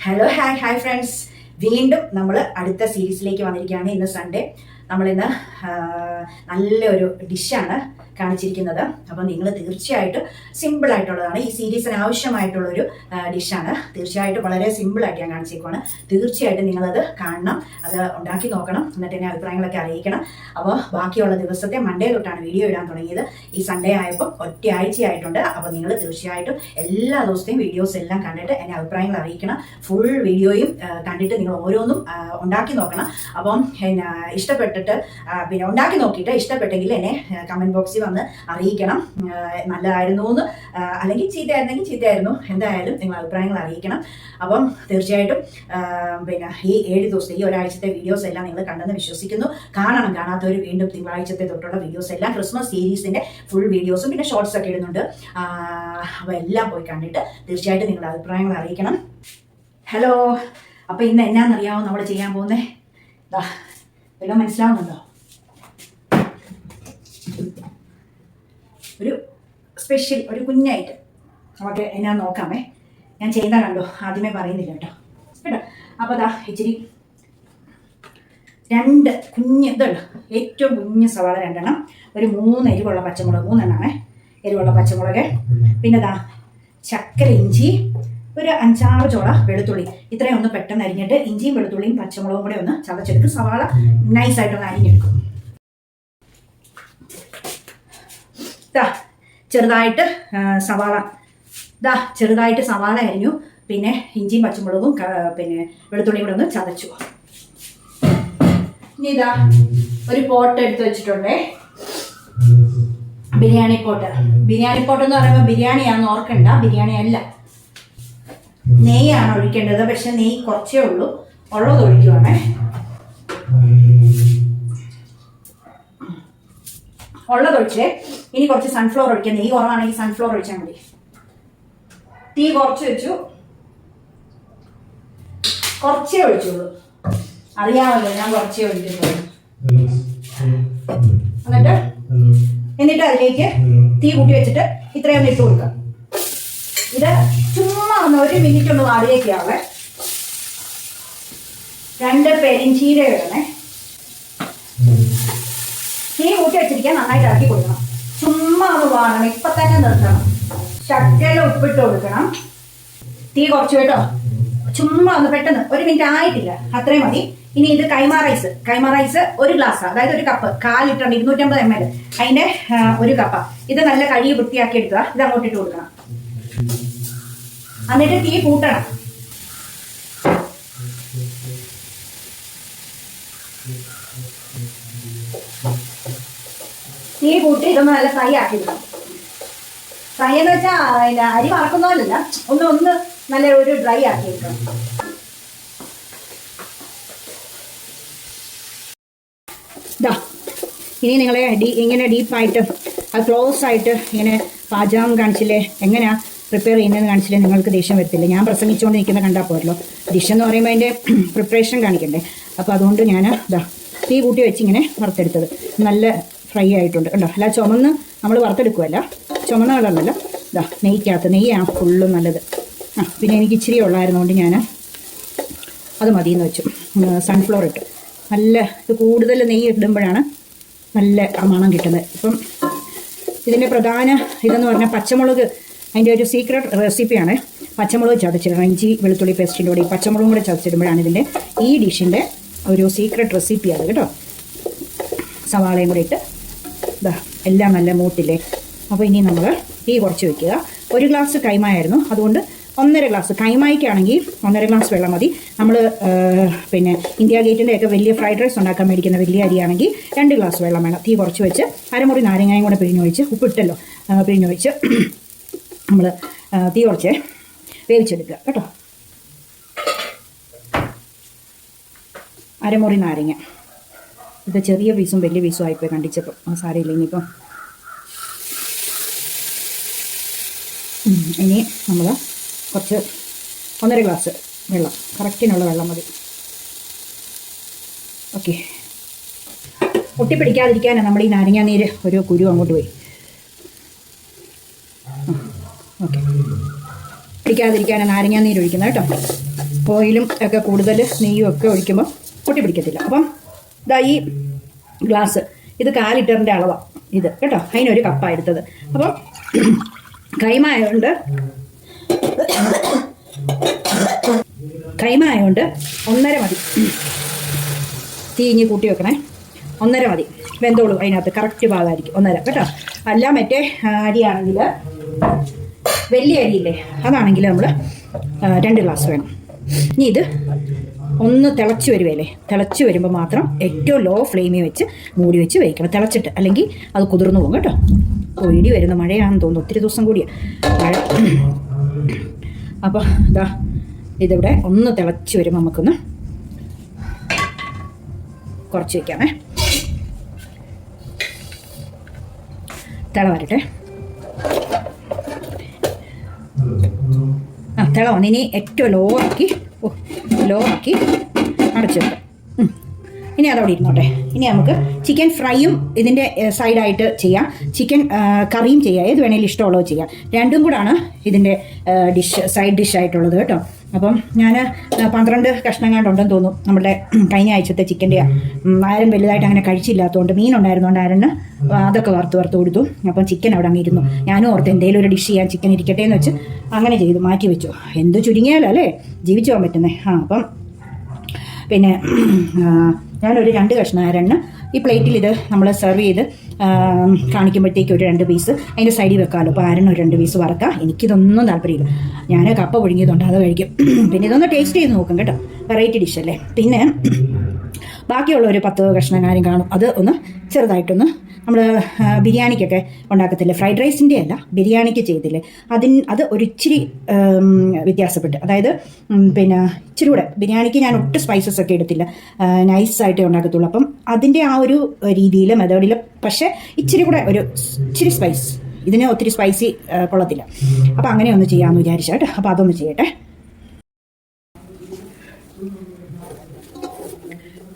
Hello hi friends, വീണ്ടും നമ്മൾ അടുത്ത സീരീസിലേക്ക് വന്നിരിക്കുകയാണ്. ഇന്ന് സൺഡേ നമ്മളിന്ന് നല്ലൊരു ഡിഷാണ് കാണിച്ചിരിക്കുന്നത്. അപ്പോൾ നിങ്ങൾ തീർച്ചയായിട്ടും സിമ്പിളായിട്ടുള്ളതാണ്, ഈ സീരീസിന് ആവശ്യമായിട്ടുള്ളൊരു ഡിഷാണ്. തീർച്ചയായിട്ടും വളരെ സിമ്പിളായിട്ട് ഞാൻ കാണിച്ചേക്കുവാണ്. തീർച്ചയായിട്ടും നിങ്ങളത് കാണണം, അത് ഉണ്ടാക്കി നോക്കണം, എന്നിട്ട് എന്നെ അഭിപ്രായങ്ങളൊക്കെ അറിയിക്കണം. അപ്പോൾ ബാക്കിയുള്ള ദിവസത്തെ മൺഡേ തൊട്ടാണ് വീഡിയോ ഇടാൻ തുടങ്ങിയത്. ഈ സൺഡേ ആയപ്പോൾ ഒറ്റയാഴ്ചയായിട്ടുണ്ട്. അപ്പോൾ നിങ്ങൾ തീർച്ചയായിട്ടും എല്ലാ ദിവസത്തെയും വീഡിയോസ് എല്ലാം കണ്ടിട്ട് എന്നെ അഭിപ്രായങ്ങൾ അറിയിക്കണം. ഫുൾ വീഡിയോയും കണ്ടിട്ട് നിങ്ങൾ ഓരോന്നും ഉണ്ടാക്കി നോക്കണം. അപ്പം പിന്നെ ഇഷ്ടപ്പെട്ടിട്ട് പിന്നെ ഉണ്ടാക്കി നോക്കിയിട്ട് ഇഷ്ടപ്പെട്ടെങ്കിൽ എന്നെ കമൻറ്റ് ബോക്സിൽ വന്ന് അറിയിക്കണം. നല്ലതായിരുന്നു എന്ന്, അല്ലെങ്കിൽ ചീത്തയായിരുന്നെങ്കിൽ ചീത്തയായിരുന്നു, എന്തായാലും നിങ്ങൾ അഭിപ്രായങ്ങൾ അറിയിക്കണം. അപ്പം തീർച്ചയായിട്ടും പിന്നെ ഈ 7 ദിവസത്തെ ഈ ഒരാഴ്ചത്തെ വീഡിയോസ് എല്ലാം നിങ്ങൾ കണ്ടെന്ന് വിശ്വസിക്കുന്നു. കാണണം, കാണാത്തവർ വീണ്ടും തിങ്കളാഴ്ചത്തെ തൊട്ടുള്ള വീഡിയോസ് എല്ലാം, ക്രിസ്മസ് സീരീസിൻ്റെ ഫുൾ വീഡിയോസും പിന്നെ ഷോർട്സ് ഒക്കെ ഇടുന്നുണ്ട്. അപ്പോൾ എല്ലാം പോയി കണ്ടിട്ട് തീർച്ചയായിട്ടും നിങ്ങളുടെ അഭിപ്രായങ്ങൾ അറിയിക്കണം. ഹലോ, അപ്പോൾ ഇന്ന് എന്നാണെന്നറിയാമോ നമ്മൾ ചെയ്യാൻ പോകുന്നത്? എല്ലാം മനസ്സിലാവുന്നുണ്ടോ? ഒരു സ്പെഷ്യൽ ഒരു കുഞ്ഞായിട്ട് നമുക്ക് എന്നാ നോക്കാമേ. ഞാൻ ചെയ്യുന്ന കണ്ടോ, ആദ്യമേ പറയുന്നില്ല കേട്ടോ. അപ്പോൾ ഇച്ചിരി 2 കുഞ്ഞ് ഇതുണ്ട്, ഏറ്റവും കുഞ്ഞ് സവാള 2 എണ്ണം, ഒരു 3 എരിവുള്ള പച്ചമുളക്, 3 എണ്ണമാണേ എരിവുള്ള പച്ചമുളക്, പിന്നെ ചക്കര ഇഞ്ചി, ഒരു 5-6 ചോള വെളുത്തുള്ളി. ഇത്രയും ഒന്ന് പെട്ടെന്ന് അരിഞ്ഞിട്ട് ഇഞ്ചിയും വെളുത്തുള്ളിയും പച്ചമുളകും കൂടെ ഒന്ന് ചതച്ചെടുക്കും. സവാള നൈസായിട്ടൊന്ന് അരിഞ്ഞെടുക്കും. ചെറുതായിട്ട് സവാള അരിഞ്ഞു, പിന്നെ ഇഞ്ചിയും പച്ചമുളകും പിന്നെ വെളുത്തുള്ളിയും കൂടെ ഒന്ന് ചതച്ചു. ഇനി ഒരു പോട്ട് എടുത്ത് വെച്ചിട്ടുണ്ടേ, ബിരിയാണി പോട്ട് എന്ന് പറയുമ്പോൾ ബിരിയാണിയാണെന്ന് ഓർക്കണ്ട, ബിരിയാണി അല്ല, നെയ്യാണ് ഒഴിക്കേണ്ടത്. പക്ഷെ നെയ്യ് കുറച്ചേ ഉള്ളൂ, ഉള്ളത് ഒഴിക്കുവാണേ. ഉള്ളതൊഴിച്ചേ. ഇനി കുറച്ച് സൺഫ്ലവർ ഒഴിക്കാം. നെയ്യ് കുറവാണെങ്കിൽ സൺഫ്ലവർ ഒഴിച്ചാൽ മതി. തീ കുറച്ച് വെച്ചു, കുറച്ചേ ഒഴിച്ചുള്ളൂ, അറിയാമല്ലോ ഞാൻ കുറച്ചേ ഒഴിക്കുന്നുള്ളൂ. എന്നിട്ട് അതിലേക്ക് തീ കൂട്ടി വെച്ചിട്ട് ഇത്രയൊന്ന് ഇട്ട് കൊടുക്കാം. ഇത് ചുമ്മാ 1 മിനിറ്റ് ഒന്ന് വാടിയേക്കാവേ. 2 പെരിഞ്ചീരകം ഇടണേ. തീ കൂട്ടി വെച്ചിരിക്കാൻ നന്നായിട്ട് ഇറക്കി കൊടുക്കണം. ചുമ്മാ ഒന്ന് വാടണം, ഇപ്പൊ തന്നെ നിർത്തണം. ശർക്കര ഉപ്പിട്ട് കൊടുക്കണം. തീ കുറച്ച് കേട്ടോ, ചുമ്മാ ഒന്ന് പെട്ടെന്ന് 1 മിനിറ്റ് ആയിട്ടില്ല, അത്രയും മതി. ഇനി ഇത് കൈമ റൈസ് 1 ഗ്ലാസ്, അതായത് 1 കപ്പ്, 1/4 ലിറ്റർ 250 ml, അതിന്റെ 1 കപ്പ്. ഇത് നല്ല കഴുകി വൃത്തിയാക്കി എടുക്കുക. ഇത് അങ്ങോട്ട് ഇട്ട് കൊടുക്കണം. എന്നിട്ട് തീ കൂട്ടണം. തീ കൂട്ടി ഇതൊന്ന് നല്ല ഫ്രൈ ആക്കി എടുക്കണം. ഫ്രൈ എന്ന് വെച്ചാൽ അരി വറക്കുന്നതല്ല, ഒന്ന് നല്ല ഒരു ഡ്രൈ ആക്കി എടുക്കണം. ഇനി നിങ്ങളെ ഇങ്ങനെ ഡീപ്പായിട്ട് അത് ക്ലോസ് ആയിട്ട് ഇങ്ങനെ പാചകം കാണിച്ചില്ലേ, എങ്ങനെയാ പ്രിപ്പയർ ചെയ്യുന്നതെന്ന് കാണിച്ചില്ലേ നിങ്ങൾക്ക് ദേഷ്യം വരത്തില്ല. ഞാൻ പ്രസംഗിച്ചുകൊണ്ട് നിൽക്കുന്ന കണ്ടാൽ പോരല്ലോ. ഡിഷ് എന്ന് പറയുമ്പോൾ അതിൻ്റെ പ്രിപ്പറേഷൻ കാണിക്കണ്ടേ. അപ്പോൾ അതുകൊണ്ട് ഞാൻ തീ കൂട്ടി വെച്ച് ഇങ്ങനെ വറുത്തെടുത്തത് നല്ല ഫ്രൈ ആയിട്ടുണ്ട് കണ്ടോ. അല്ല ചുമന്ന് നമ്മൾ വറുത്തെടുക്കുമല്ല, ചുമന്ന കളറല്ല. നെയ്യാണ് ഫുള്ളും നല്ലത്. പിന്നെ എനിക്ക് ഇച്ചിരി ഉള്ളായിരുന്നുകൊണ്ട് ഞാൻ അത് മതിയെന്ന് വെച്ചു. സൺഫ്ലവർ ഇട്ട് നല്ല ഇത് കൂടുതൽ നെയ്യ് ഇടുമ്പോഴാണ് നല്ല മണം കിട്ടുന്നത്. ഇപ്പം ഇതിൻ്റെ പ്രധാന ഇതെന്ന് പറഞ്ഞാൽ പച്ചമുളക്, അതിൻ്റെ ഒരു സീക്രട്ട് റെസിപ്പിയാണ്. പച്ചമുളക് ചതച്ചിടണം, ഇഞ്ചി വെളുത്തുള്ളി പേസ്റ്റിൻ്റെ കൂടെ ഈ പച്ചമുളകും കൂടെ ചതച്ചിടുമ്പോഴാണ് ഇതിൻ്റെ ഈ ഡിഷിൻ്റെ ഒരു സീക്രട്ട് റെസിപ്പിയാണ് കേട്ടോ. സവാളയും കൂടെ ഇട്ട് എല്ലാം നല്ല മൂത്തില്ലേ. അപ്പോൾ ഇനി നമ്മൾ തീ കുറച്ച് വയ്ക്കുക. 1 ഗ്ലാസ് കൈമായിരുന്നു, അതുകൊണ്ട് 1.5 ഗ്ലാസ് കൈമായിക്കാണെങ്കിൽ 1.5 ഗ്ലാസ് വെള്ളം മതി. നമ്മൾ പിന്നെ ഇന്ത്യ ഗേറ്റിൻ്റെ ഒക്കെ വലിയ ഫ്രൈഡ് റൈസ് ഉണ്ടാക്കാൻ മേടിക്കുന്ന വലിയ അരിയാണെങ്കിൽ 2 ഗ്ലാസ് വെള്ളം വേണം. തീ കുറച്ച് വെച്ച് അരമുറി നാരങ്ങയും കൂടെ പിഴിഞ്ഞൊഴിച്ച്, ഉപ്പിട്ടല്ലോ, പിഴിഞ്ഞൊഴിച്ച് നമ്മൾ തീ കുറച്ച് വേവിച്ചെടുക്കുക കേട്ടോ. അരമുറി നാരങ്ങ, ഇത് ചെറിയ പീസും വലിയ പീസും ആയിപ്പോയി കണ്ടിച്ചപ്പോൾ, സാരമില്ല. ഇനിയിപ്പം ഇനി നമ്മൾ കുറച്ച് 1.5 ഗ്ലാസ് വെള്ളം, കറക്റ്റിനുള്ള വെള്ളം മതി. ഓക്കെ, ഒട്ടിപ്പിടിക്കാതിരിക്കാനാണ് നമ്മൾ ഈ നാരങ്ങാ നീര് ഒരു കുരു അങ്ങോട്ട് പോയി. ഓക്കെ, പിടിക്കാതിരിക്കാനാണ് നാരങ്ങാ നീര് ഒഴിക്കുന്നത് കേട്ടോ. ഓയിലും ഒക്കെ കൂടുതൽ നെയ്യും ഒക്കെ ഒഴിക്കുമ്പോൾ പൊട്ടി പിടിക്കത്തില്ല. അപ്പം ഇതാ ഈ ഗ്ലാസ് ഇത് 1/4 ലിറ്ററിൻ്റെ അളവാണ് ഇത് കേട്ടോ. അതിനൊരു കപ്പാണ് എടുത്തത്. അപ്പം കൈമ ആയതുകൊണ്ട് 1.5 മതി. തീഞ്ഞ് കൂട്ടി വെക്കണേ. 1.5 മതി. വെന്തോളൂ അതിനകത്ത് കറക്റ്റ് ഭാഗമായിരിക്കും 1.5 കേട്ടോ. അല്ല മറ്റേ അരിയാണെങ്കിൽ വലിയ അരിയില്ലേ അതാണെങ്കിൽ നമ്മൾ 2 ഗ്ലാസ് വേണം. ഇനി ഇത് ഒന്ന് തിളച്ച് വരുവല്ലേ, തിളച്ച് വരുമ്പോൾ മാത്രം ഏറ്റവും ലോ ഫ്ലെയിമിൽ വെച്ച് മൂടി വെച്ച് വേവിക്കണം. തിളച്ചിട്ട്, അല്ലെങ്കിൽ അത് കുതിർന്നു പോകും കേട്ടോ. ഇടി വരുന്ന മഴയാണെന്ന് തോന്നുന്നു, ഒത്തിരി ദിവസം കൂടിയാണ് മഴ. അപ്പോൾ ഇതാ ഇതിവിടെ ഒന്ന് തിളച്ച് വരുമ്പോൾ നമുക്കൊന്ന് കുറച്ച് വയ്ക്കാമേ. തിള വരട്ടെ. തിള വന്ന് ഇനി ഏറ്റവും ലോ ആക്കി അടച്ചു വെക്കാം. ഇനി അതവിടെ ഇരുന്നോട്ടെ. ഇനി നമുക്ക് ചിക്കൻ ഫ്രൈയും ഇതിൻ്റെ സൈഡായിട്ട് ചെയ്യാം, ചിക്കൻ കറിയും ചെയ്യാം, ഏത് വേണേലും ഇഷ്ടമുള്ളത് ചെയ്യാം. രണ്ടും കൂടാണ് ഇതിൻ്റെ സൈഡ് ഡിഷായിട്ടുള്ളത് കേട്ടോ. അപ്പം ഞാൻ 12 കഷ്ണം കണ്ടുണ്ടെന്ന് തോന്നും നമ്മുടെ കഴിഞ്ഞ ആഴ്ചത്തെ ചിക്കൻ്റെ. ആരും വലുതായിട്ട് അങ്ങനെ കഴിച്ചില്ലാത്തതുകൊണ്ട്, മീനുണ്ടായിരുന്നുകൊണ്ട് ആരന് അതൊക്കെ വറുത്ത് കൊടുത്തു. അപ്പം ചിക്കൻ അവിടെ അങ്ങ് ഇരുന്നു. ഞാനും ഓർത്ത് എന്തെങ്കിലും ഒരു ഡിഷ് ചെയ്യാൻ ചിക്കൻ ഇരിക്കട്ടെ എന്ന് വെച്ച് അങ്ങനെ ചെയ്തു, മാറ്റി വെച്ചു. എന്ത് ചുരുങ്ങിയാലല്ലേ ജീവിച്ചു പോകാൻ പറ്റുന്നേ. അപ്പം പിന്നെ ഞാനൊരു 2 കഷ്ണം ഈ പ്ലേറ്റിൽ ഇത് നമ്മൾ സെർവ് ചെയ്ത് കാണിക്കുമ്പോഴത്തേക്ക് ഒരു 2 പീസ് അതിൻ്റെ സൈഡിൽ വെക്കാമല്ലോ. അപ്പോൾ ആരനും ഒരു 2 പീസ് വറക്കാം. എനിക്കിതൊന്നും താല്പര്യമില്ല. ഞാൻ കപ്പ പുഴുങ്ങിയതുകൊണ്ട് അത് കഴിക്കും. പിന്നെ ഇതൊന്ന് ടേസ്റ്റ് ചെയ്ത് നോക്കും കേട്ടോ, വെറൈറ്റി ഡിഷല്ലേ. പിന്നെ ബാക്കിയുള്ള ഒരു 10 കഷ്ണം കാണും. അത് ഒന്ന് ചെറുതായിട്ടൊന്ന് നമ്മൾ ബിരിയാണിക്കൊക്കെ ഉണ്ടാക്കത്തില്ലേ, ഫ്രൈഡ് റൈസിൻ്റെ അല്ല ബിരിയാണിക്ക് ചെയ്തില്ലേ, അത് ഒരിച്ചിരി വ്യത്യാസപ്പെട്ട്. അതായത് പിന്നെ ഇച്ചിരി കൂടെ ബിരിയാണിക്ക് ഞാൻ ഒട്ടും സ്പൈസസ് ഒക്കെ എടുത്തില്ല, നൈസായിട്ടേ ഉണ്ടാക്കത്തുള്ളൂ. അപ്പം അതിൻ്റെ ആ ഒരു രീതിയിൽ മെത്തേഡിൽ പക്ഷേ ഇച്ചിരി കൂടെ ഇച്ചിരി സ്പൈസ്, ഇതിന് ഒത്തിരി സ്പൈസി കൊള്ളത്തില്ല. അപ്പം അങ്ങനെ ഒന്ന് ചെയ്യാമെന്ന് വിചാരിച്ചാട്ടെ. അപ്പോൾ അതൊന്ന് ചെയ്യട്ടെ.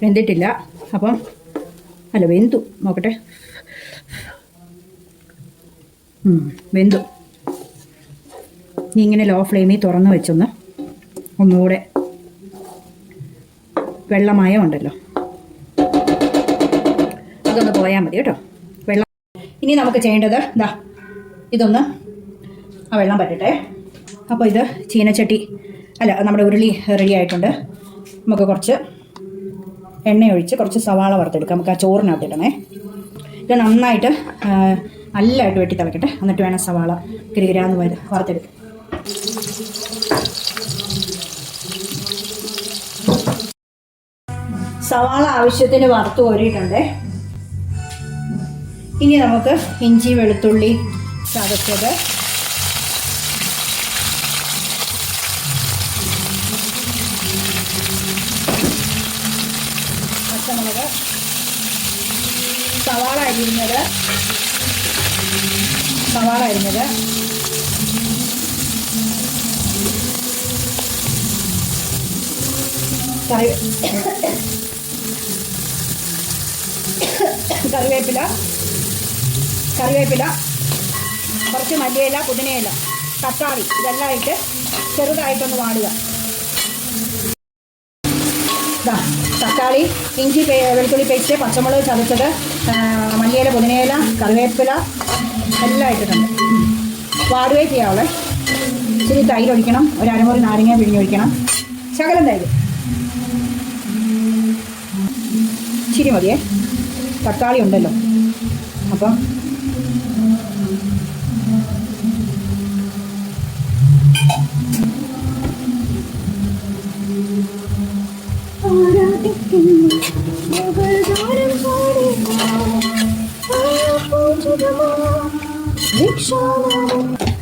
വെന്തിട്ടില്ല. അപ്പം അല്ല വെന്തു നോക്കട്ടെ. വെന്തു. ഇനി ഇങ്ങനെ ലോ ഫ്ലെയിമിൽ തുറന്ന് വെച്ചൊന്ന് ഒന്നുകൂടെ വെള്ളമയം ഉണ്ടല്ലോ അതൊന്ന് പോയാൽ മതി കേട്ടോ. വെള്ളം ഇനി നമുക്ക് ചെയ്യേണ്ടത് ഇതൊന്ന് ആ വെള്ളം പറ്റട്ടെ. അപ്പോൾ ഇത് ചീനച്ചട്ടി നമ്മുടെ ഉരുളി റെഡി ആയിട്ടുണ്ട്. നമുക്ക് കുറച്ച് എണ്ണ ഒഴിച്ച് കുറച്ച് സവാള വറുത്തെടുക്കാം. നമുക്ക് ആ ചോറിനകത്ത് ഇടണേ. ഇത് നന്നായിട്ട് നല്ലതായിട്ട് വെട്ടി തിളക്കട്ടെ. എന്നിട്ട് വേണം സവാള കിരികിരാന്ന് വറുത്തെടുക്കാം. സവാള ആവശ്യത്തിന് വറുത്ത് കോരിയിട്ടുണ്ട്. ഇനി നമുക്ക് ഇഞ്ചി വെളുത്തുള്ളി ചതച്ചത്, പച്ചമുളക്, സവാള അരിഞ്ഞത്, കറിവേപ്പില, കുറച്ച് മല്ലിയില, പുതിനയില, തക്കാളി, ഇതെല്ലാം ഇട്ട് ചെറുതായിട്ടൊന്ന് വാടുക. തക്കാളി, ഇഞ്ചി വെളുത്തുള്ളി പേസ്റ്റ്, പച്ചമുളക് ചതച്ചത്, മല്ലിയില, പുതിനയില, കറിവേപ്പില എല്ലാം ഇട്ടിട്ടുണ്ട്. വാടുകയും ചെയ്യാവുള്ളേ. ഇച്ചിരി തൈര് ഒഴിക്കണം, ഒരു അരമുറി നാരങ്ങ പിഴിഞ്ഞൊഴിക്കണം, ശകലം തൈര്, ഇച്ചിരി മതിയേ, തക്കാളി ഉണ്ടല്ലോ. അപ്പം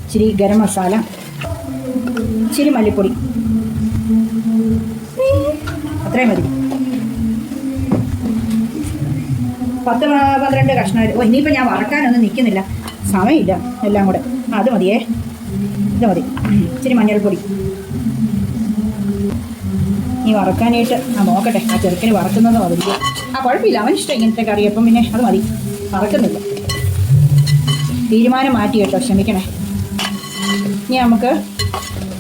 ഇച്ചിരി ഗരം മസാല, ഇച്ചിരി മല്ലിപ്പൊടി, അത്രയും മതി. 10-12 കഷ്ണം. ഇനിയിപ്പോൾ ഞാൻ വറക്കാനൊന്നും നിൽക്കുന്നില്ല, സമയമില്ല. എല്ലാം കൂടെ അത് മതിയേ, ഇത് മതി. ഇച്ചിരി മഞ്ഞൾപ്പൊടി. ഈ വറക്കാനായിട്ട് നോക്കട്ടെ, ആ ചെറുക്കന് വറക്കുന്നത് മതി. കുഴപ്പമില്ല, അവൻ ഇഷ്ടം ഇങ്ങനത്തെ കറി. അപ്പം പിന്നെ അത് മതി, വറക്കുന്നില്ല. തീരുമാനം മാറ്റി കേട്ടോ, ക്ഷമിക്കണേ. ഇനി നമുക്ക്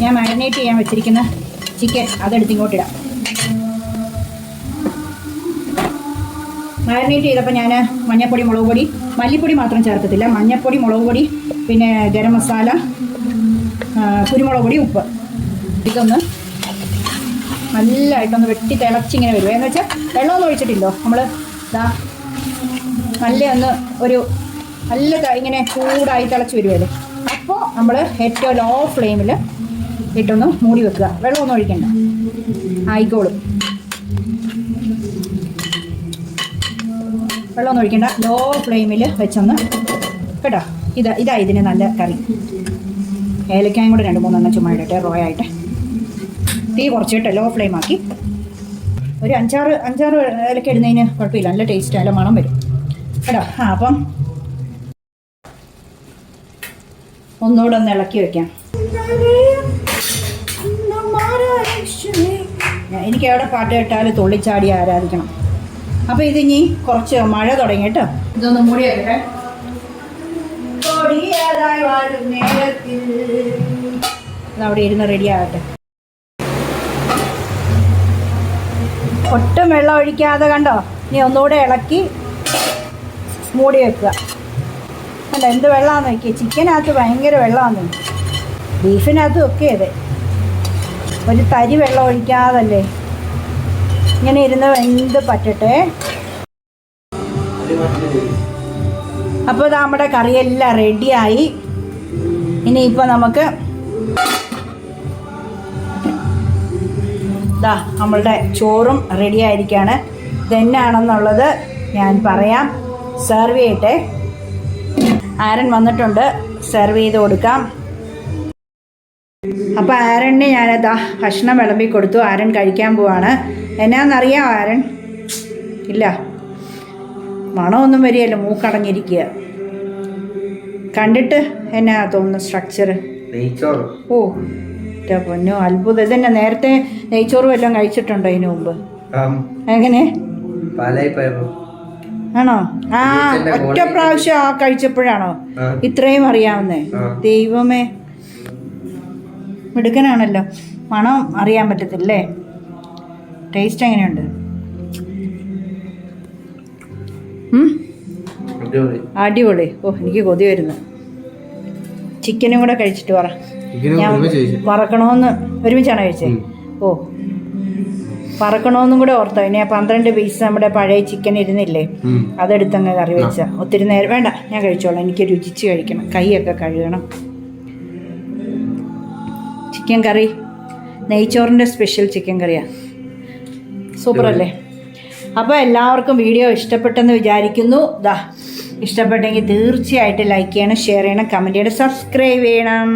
ഞാൻ മാരിനേറ്റ് ചെയ്യാൻ വെച്ചിരിക്കുന്ന ചിക്കൻ അതെടുത്ത് ഇങ്ങോട്ടിടാം. മാരിനേറ്റ് ചെയ്തപ്പോൾ ഞാൻ മഞ്ഞൾപ്പൊടി, മുളക് പൊടി, മല്ലിപ്പൊടി മാത്രം ചേർക്കത്തില്ല. മഞ്ഞൾപ്പൊടി, മുളക് പൊടി, പിന്നെ ഗരം മസാല, കുരുമുളക് പൊടി, ഉപ്പ് ഇതൊന്ന് നല്ലതായിട്ടൊന്ന് വെട്ടി തിളച്ചിങ്ങനെ വരുമോ എന്ന് വെച്ചാൽ വെള്ളമൊന്നും ഒഴിച്ചിട്ടില്ലോ. നമ്മൾ ഇതാ നല്ല ഇങ്ങനെ ചൂടായി തിളച്ച് വരുമല്ലോ. അപ്പോൾ നമ്മൾ ഏറ്റവും ലോ ഫ്ലെയിമിൽ ഇട്ടൊന്ന് മൂടി വെക്കുക. വെള്ളമൊന്നും ഒഴിക്കണ്ട, ആയിക്കോളും. വെള്ളമൊന്നും ഒഴിക്കണ്ട, ലോ ഫ്ലെയിമിൽ വെച്ചൊന്ന് കേട്ടോ. ഇതാ ഇതിന് നല്ല കറി. ഏലക്കായും കൂടെ 2-3 ചുമ്മാ ഇടട്ടെ, റോയായിട്ട്. തീ കുറച്ചിട്ട് ലോ ഫ്ലെയിം ആക്കി ഒരു 5-6 ഏലക്ക ഇടുന്നതിന് കുഴപ്പമില്ല, നല്ല ടേസ്റ്റ്, നല്ല മണം വരും കേട്ടോ. അപ്പം ഒന്നുകൂടെ ഒന്ന് ഇളക്കി വെക്കാം. എനിക്ക് എവിടെ പാട്ട് കേട്ടാൽ തുള്ളിച്ചാടി ആരാധിക്കണം. അപ്പോൾ ഇതിനി കുറച്ച് മഴ തുടങ്ങി കേട്ടോ. ഇതൊന്ന് മൂടി വെക്കട്ടെ. അതവിടെ ഇരുന്ന് റെഡി ആകട്ടെ. ഒട്ടും വെള്ളം ഒഴിക്കാതെ കണ്ടോ. ഇനി ഒന്നുകൂടെ ഇളക്കി മൂടി വെക്കുക. അല്ല എന്ത് വെള്ളമാണെന്ന് നോക്കിയേ. ചിക്കനകത്ത് ഭയങ്കര വെള്ളമാണെന്ന്, ബീഫിനകത്തും ഒക്കെ അതെ. ഒരു തരി വെള്ളം ഒഴിക്കാതല്ലേ ഇങ്ങനെ ഇരുന്ന് എന്ത് പറ്റട്ടെ. അപ്പോൾ നമ്മുടെ കറിയെല്ലാം റെഡിയായി. ഇനിയിപ്പോൾ നമുക്ക് നമ്മളുടെ ചോറും റെഡി ആയിരിക്കുകയാണ്. ഇതെന്നാണെന്നുള്ളത് ഞാൻ പറയാം. സെർവ് ചെയ്യട്ടെ. ആരൻ വന്നിട്ടുണ്ട്, സെർവ് ചെയ്ത് കൊടുക്കാം. അപ്പോൾ ആരന് ഞാനതാ ഭക്ഷണം വിളമ്പി കൊടുത്തു. ആരൻ കഴിക്കാൻ പോവാണ്. എന്നാന്നറിയാം ആരൻ? ഇല്ല, മണമൊന്നും വരികയല്ല, മൂക്കടഞ്ഞിരിക്കുക. കണ്ടിട്ട് എന്നാ തോന്നുന്നു സ്ട്രക്ചർ? ഓ പൊന്നോ, അത്ഭുതം. ഇതന്നെ നേരത്തെ നെയ്ച്ചോറും എല്ലാം കഴിച്ചിട്ടുണ്ടോ ഇതിനു മുമ്പ്? എങ്ങനെ ആണോ? ഒറ്റ പ്രാവശ്യം കഴിച്ചപ്പോഴാണോ ഇത്രയും അറിയാവുന്നേ? ദൈവമേ, മിടുക്കനാണല്ലോ. മണം അറിയാൻ പറ്റത്തില്ലേ? ടേസ്റ്റ് എങ്ങനെയുണ്ട്? അടിപൊളി. ഓ, എനിക്ക് കൊതി വരുന്നു. ചിക്കനും കൂടെ കഴിച്ചിട്ട് പറ. ഞാൻ വറക്കണമെന്ന് ഒരുമിച്ചാണ് കഴിച്ചേ. ഓ, വറക്കണമെന്നും കൂടെ ഓർത്തോ. ഇനി 12 പീസ് നമ്മുടെ പഴയ ചിക്കൻ ഇരുന്നില്ലേ, അതെടുത്തങ്ങ് കറി വെച്ച. ഒത്തിരി നേരം വേണ്ട, ഞാൻ കഴിച്ചോളാം. എനിക്ക് രുചിച്ച് കഴിക്കണം, കൈയൊക്കെ കഴുകണം. ചിക്കൻ കറി നെയ്ച്ചോറിൻ്റെ സ്പെഷ്യൽ ചിക്കൻ കറിയാണ്. സൂപ്പറല്ലേ? അപ്പോൾ എല്ലാവർക്കും വീഡിയോ ഇഷ്ടപ്പെട്ടെന്ന് വിചാരിക്കുന്നു. ഇഷ്ടപ്പെട്ടെങ്കിൽ തീർച്ചയായിട്ടും ലൈക്ക് ചെയ്യണം, ഷെയർ ചെയ്യണം, കമൻറ്റ് ചെയ്യണം, സബ്സ്ക്രൈബ് ചെയ്യണം.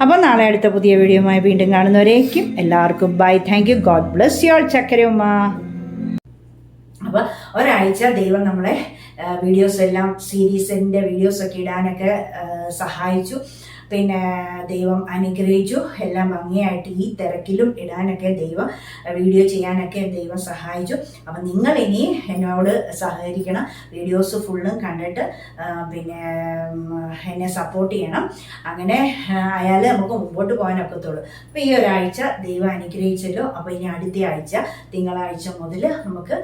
അപ്പോൾ നാളെ അടുത്ത പുതിയ വീഡിയോയുമായി വീണ്ടും കാണുന്നവരേക്കും എല്ലാവർക്കും bye. Thank you. God bless you all. ചക്കരയുമ്മ. അപ്പോൾ ഒരാഴ്ച ദൈവം നമ്മളെ വീഡിയോസ് എല്ലാം, സീരീസിൻ്റെ വീഡിയോസൊക്കെ ഇടാനൊക്കെ സഹായിച്ചു. പിന്നെ ദൈവം അനുഗ്രഹിച്ചു. എല്ലാം ഭംഗിയായിട്ട് ഈ തിരക്കിലും ഇടാനൊക്കെ ദൈവം, വീഡിയോ ചെയ്യാനൊക്കെ ദൈവം സഹായിച്ചു. അപ്പം നിങ്ങൾ ഇനി എന്നോട് സഹകരിക്കണം. വീഡിയോസ് ഫുള്ളും കണ്ടിട്ട് പിന്നെ എന്നെ സപ്പോർട്ട് ചെയ്യണം. അങ്ങനെ ആയാലേ നമുക്ക് മുമ്പോട്ട് പോകാനൊക്കത്തുള്ളൂ. അപ്പോൾ ഈ ഒരാഴ്ച ദൈവം അനുഗ്രഹിച്ചല്ലോ. അപ്പോൾ ഇനി അടുത്ത ആഴ്ച തിങ്കളാഴ്ച മുതൽ നമുക്ക്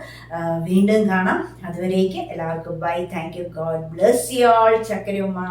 വീണ്ടും കാണാം. അതുവരേക്ക് എല്ലാവർക്കും bye. Thank you. God bless you all. ചക്കരയുമ്മ.